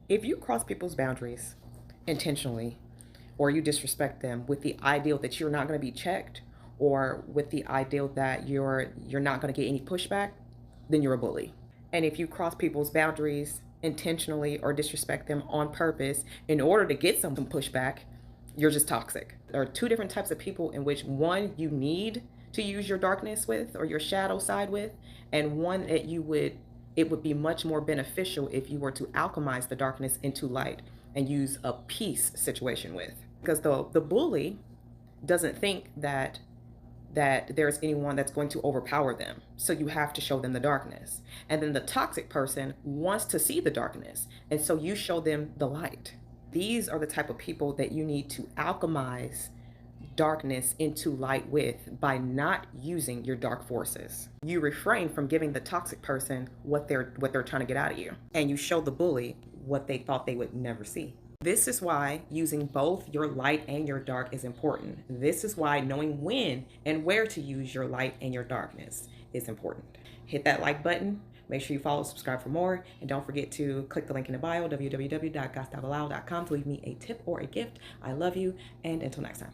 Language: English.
If you cross people's boundaries intentionally, or you disrespect them with the ideal that you're not going to be checked, or with the ideal that you're not going to get any pushback, then you're a bully. And if you cross people's boundaries intentionally or disrespect them on purpose in order to get some pushback, you're just toxic. There are two different types of people in which one you need to use your darkness with or your shadow side with, and one that it would be much more beneficial if you were to alchemize the darkness into light and use a peace situation with. Because the bully doesn't think that there's anyone that's going to overpower them. So you have to show them the darkness. And then the toxic person wants to see the darkness. And so you show them the light. These are the type of people that you need to alchemize darkness into light with by not using your dark forces. You refrain from giving the toxic person what they're trying to get out of you. And you show the bully what they thought they would never see. This is why using both your light and your dark is important. This is why knowing when and where to use your light and your darkness is important. Hit that like button. Make sure you follow, subscribe for more, and don't forget to click the link in the bio, www.gostoutaloud.com, to leave me a tip or a gift. I love you, and until next time.